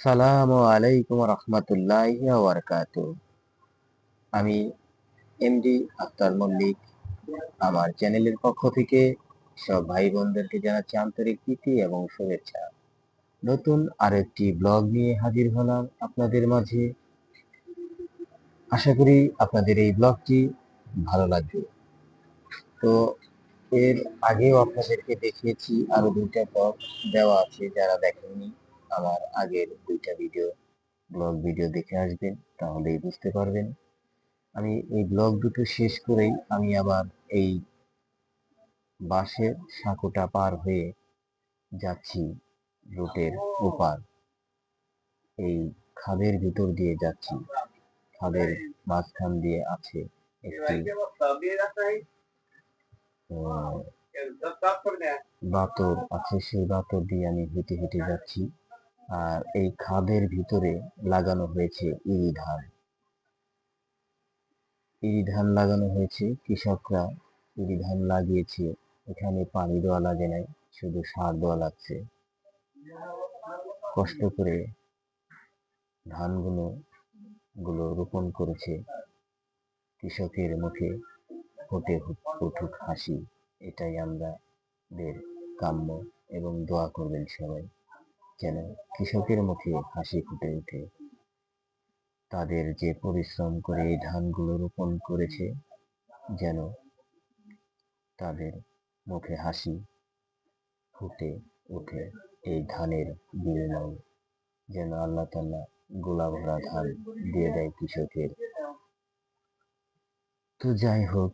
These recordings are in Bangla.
আসসালামু আলাইকুম রহমতুল্লাহি ওয়া বারাকাতুহু। আমি এমডি আক্তার মল্লিক। আমার চ্যানেলের পক্ষ থেকে সব ভাই বোনদেরকে জানাচ্ছি আন্তরিক প্রীতি এবং শুভেচ্ছা। নতুন আরেকটি ব্লগ নিয়ে হাজির হলাম আপনাদের মাঝে। আশা করি আপনাদের এই ব্লগটি ভালো লাগবে। তো এর আগেও আপনাদেরকে দেখিয়েছি, আরো দুইটা ব্লগ দেওয়া আছে, যারা দেখেননি আমার আগের দুইটা ব্লগ ভিডিও দেখে আসবেন, তাহলেই বুঝতে পারবেন। আমি এই ব্লগ দুটো শেষ করেই আমি আবার এই বাঁশের সাঁকোটা পার হয়ে যাচ্ছি রুটের ওপার। এই খাদের ভিতর দিয়ে যাচ্ছি। খাদের মাঝখান দিয়ে আছে একটি বাতর আছে, সেই বাতর দিয়ে আমি হেঁটে হেঁটে যাচ্ছি। আর এই খাদের ভিতরে লাগানো হয়েছে ইরি ধান। ইরি ধান লাগানো হয়েছে, কৃষকরা ইরি ধান লাগিয়েছে। এখানে পানি দেওয়া লাগে নাই, শুধু সার দেওয়া লাগছে। কষ্ট করে ধানগুলো রোপণ করেছে। কৃষকের মুখে ফুটে উঠুক হাসি, এটাই আমাদের কাম্য। এবং দোয়া করবেন সবাই, যেন কৃষকের মুখে হাসি ফুটে ওঠে। তাদের যে পরিশ্রম করে এই ধানগুলো রোপণ করেছে, যেন তাদের মুখে হাসি ফুটে ওঠে এই ধানের বিনিময়ে, যেন আল্লাহ তাআলা গোলা ভরা ধান দিয়ে দেয় কৃষকের। তো যাই হোক,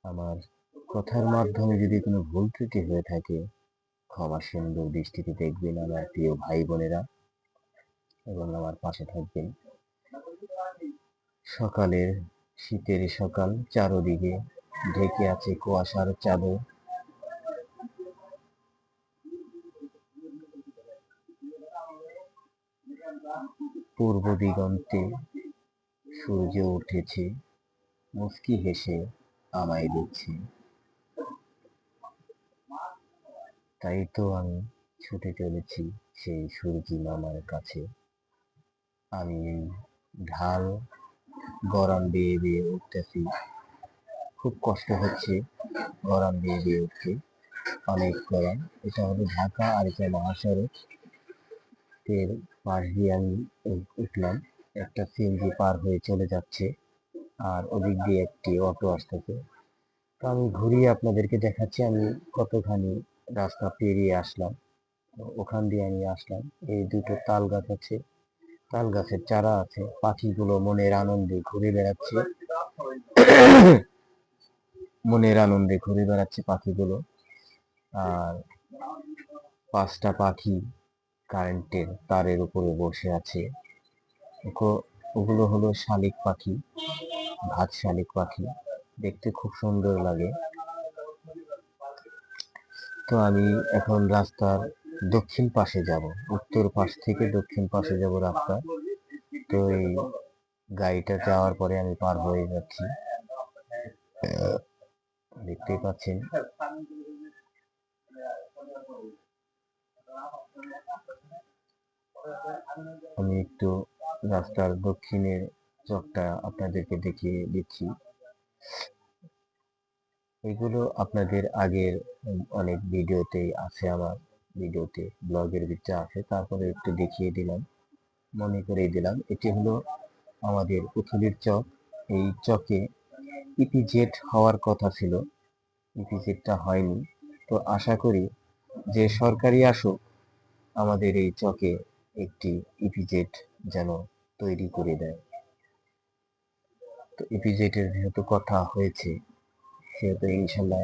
আমার কথার মাধ্যমে যদি কোনো ভুল ত্রুটি হয়ে থাকে, ক্ষমা সুন্দর দৃষ্টিতে দেখবেন আমার প্রিয় ভাই বোনেরা, এবং আমার পাশে থাকবেন। সকালের শীতের সকাল, চারদিকে ঢেকে আছে কুয়াশার চাদর। পূর্ব দিগন্তে সূর্য উঠেছে, মুস্কি হেসে আমায় দেখছে। তাই তো আমি ছুটে চলেছি সেই সূর্যি মামার কাছে। আমি ঢাল গরম বেয়ে বেয়ে উঠতেছি, খুব কষ্ট হচ্ছে গরম বেয়ে বেয়ে উঠতে, অনেক গরম। এটা হলো ঢাকা আরিচা মহাসড়ক এর পাশ দিয়ে আমি উঠলাম। একটা সিএনজি পার হয়ে চলে যাচ্ছে, আর ওদিক দিয়ে একটি অটো আসতেছে। তো আমি ঘুরিয়ে আপনাদেরকে দেখাচ্ছি আমি কতখানি রাস্তা পেরিয়ে আসলাম। ওখান দিয়ে আমি আসলাম। এই দুটো তাল গাছ আছে, তাল গাছের চারা আছে, পাখিগুলো মনের আনন্দে ঘুরে বেড়াচ্ছে। মনের আনন্দে ঘুরে বেড়াচ্ছে পাখিগুলো। আর 5টা পাখি কারেন্টের তারের উপরে বসে আছে। ওগুলো হলো শালিক পাখি, ভাত শালিক পাখি, দেখতে খুব সুন্দর লাগে। তো আমি এখন রাস্তার দক্ষিণ পাশে যাব, উত্তর পাশ থেকে দক্ষিণ পাশে যাব রাস্তা। তো এই গাড়িটা যাওয়ার পরে আমি পার হয়ে যাচ্ছি, দেখতেই পাচ্ছেন। আমি একটু রাস্তার দক্ষিণের চকটা আপনাদেরকে দেখিয়ে দিচ্ছি। এগুলো আপনাদের আগের অনেক ভিডিওতেই আছে, আমার ভিডিওতে ব্লগের ভিতরে আছে, তারপরে একটু দেখিয়ে দিলাম, মনে করিয়ে দিলাম। এটি হলো আমাদের পুথুলির চক। এই চকে ইপিজেড হওয়ার কথা ছিল, ইপিজেডটা হয়নি। তো আশা করি যে সরকারি আসুক, আমাদের এই চকে একটি ইপিজেড যেন তৈরি করে দেয়। তো ইপিজেডের যেহেতু কথা হয়েছে, সেহেতু ইনশাল্লাহ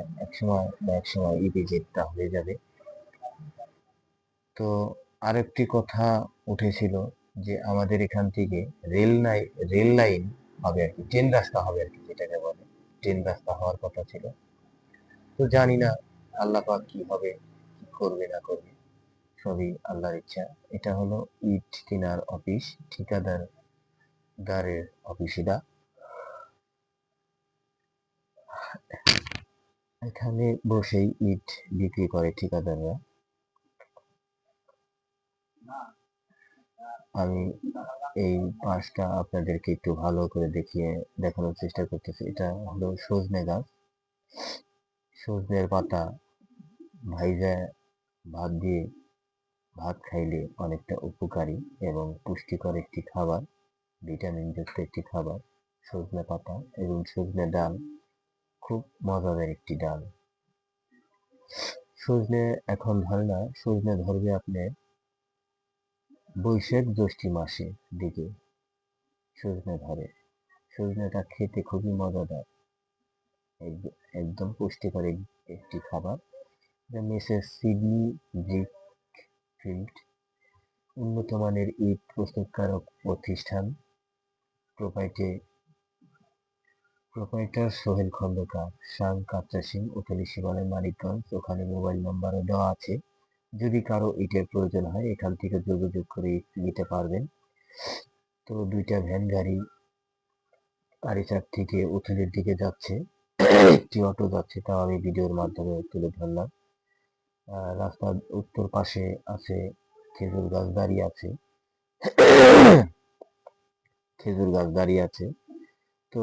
এক সময় ইপিজেডটা হয়ে যাবে। তো আরেকটি কথা উঠেছিল যে আমাদের এখান থেকে রেল লাইন হবে আর কি, ট্রেন রাস্তা হবে আর কি, যেটাকে বলে ট্রেন রাস্তা হওয়ার কথা ছিল। তো জানি না আল্লাহ পাক কি হবে, কি করবে না করবে, সবই আল্লাহর ইচ্ছা। এটা হলো ইট কেনার অফিস, দারের অফিস এটা। এখানে বসেই ইট বিক্রি করে ঠিকাদাররা। আমি এই পাশটা আপনাদেরকে একটু ভালো করে দেখানোর চেষ্টা করতেছি। এটা হলো সজনে গাছ। সজনের পাতা ভাইজা ভাত খাইলে অনেকটা উপকারী এবং পুষ্টিকর একটি খাবার, ভিটামিনযুক্ত একটি খাবার সজনে পাতা এবং সজনে ডাল খুব মজাদার একটি ডাল। সজনে এখন ধরে না, সজনে ধরবে আপনার বৈশাখ জ্যৈষ্ঠ মাসের দিকে সজনে ধরে। সজনেটা খেতে খুবই মজাদার, একদম পুষ্টিকর একটি খাবার। মিসেস সিডনি ব্রিকফিল্ড উন্নত মানের ইট প্রস্তুতকারক প্রতিষ্ঠান, প্রোপাইটার সোহেল খন্দকার, শান কাঁচা সিং, উতলি শিবালয়, মানিকগঞ্জ। ওখানে মোবাইল নাম্বারও দেওয়া আছে, যদি কারো ইটের প্রয়োজন হয় এখান থেকে যোগাযোগ করে ইট নিতে পারবেন। তো দুইটা ভ্যান গাড়ি আরিচার থেকে উতলির দিকে যাচ্ছে, একটি অটো যাচ্ছে, তাও আমি ভিডিওর মাধ্যমে তুলে ধরলাম। রাস্তার উত্তর পাশে আছে খেজুর গাছ দাঁড়িয়ে আছে, খেজুর গাছ দাঁড়িয়ে আছে। তো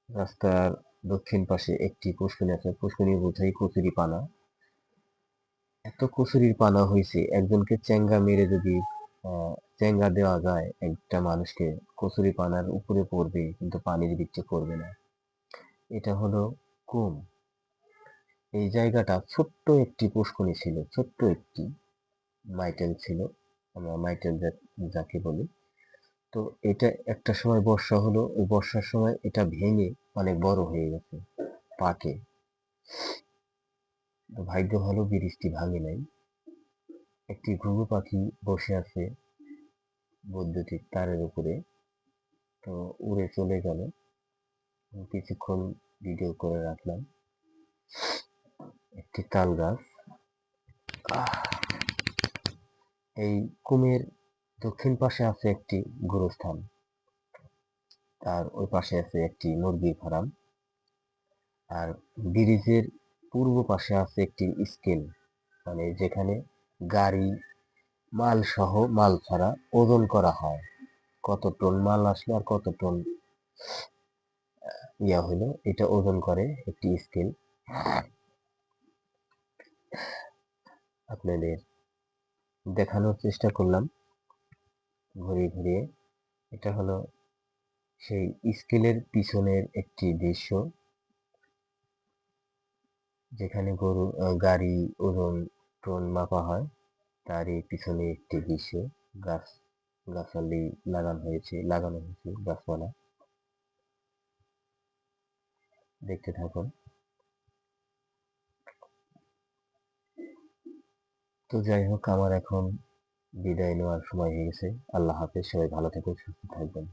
রাস্তার দক্ষিণ পাশে একটি পুষ্করিণী আছে, পুষ্করিণী বোঝাই কচুরি পানা। এত কচুরির পানা হয়েছে, একজনকে চেঙ্গা মেরে যদি চেঙ্গা দেওয়া যায় একটা মানুষকে, কচুরি পানার উপরে পড়বে কিন্তু পানির নিচে পড়বে না। এটা হলো কুম। এই জায়গাটা ছোট্ট একটি পুষ্করিণী ছিল, ছোট্ট একটি মাইকেল ছিল, আমরা মাইকেল যাকে বলি। তো এটা একটা সময় বর্ষা হলো, ওই বর্ষার সময় এটা ভেঙে অনেক বড় হয়ে গেছে পাকে। তো ভাগ্য ভালো বৃষ্টি ভাঙে নাই। একটি ঘুঘু পাখি বসে আছে বৈদ্যুতিক তারের উপরে, তো উড়ে চলে গেল। কিছুক্ষণ ভিডিও করে রাখলাম। একটি তাল গাছ। এই কুমের দক্ষিণ পাশে আছে একটি গোরস্থান, আর ওই পাশে আছে একটি মুরগির ফার্ম। আর ব্রিজের পূর্ব পাশে আছে একটি স্কেল, মানে যেখানে গাড়ি মাল সহ মাল ছাড়া ওজন করা হয়, কত টন মাল আসলো আর কত টন হলো, এটা ওজন করে একটি স্কেল। আপনাদের দেখানোর চেষ্টা করলাম ঘুরিয়ে ঘুরিয়ে। এটা হলো সেই স্কেলের পিছনের একটি দৃশ্য, যেখানে গাড়ি ওজন টন মাপা হয়, তারই পিছনে একটি দৃশ্য। গাছালি লাগানো হয়েছে গাছপালা, দেখতে থাকুন। তো যাই হোক, আমার এখন বিদায় নেওয়ার সময় হয়ে গেছে। আল্লাহ হাফেজ, সবাই ভালো থাকুন, সুস্থ থাকবেন।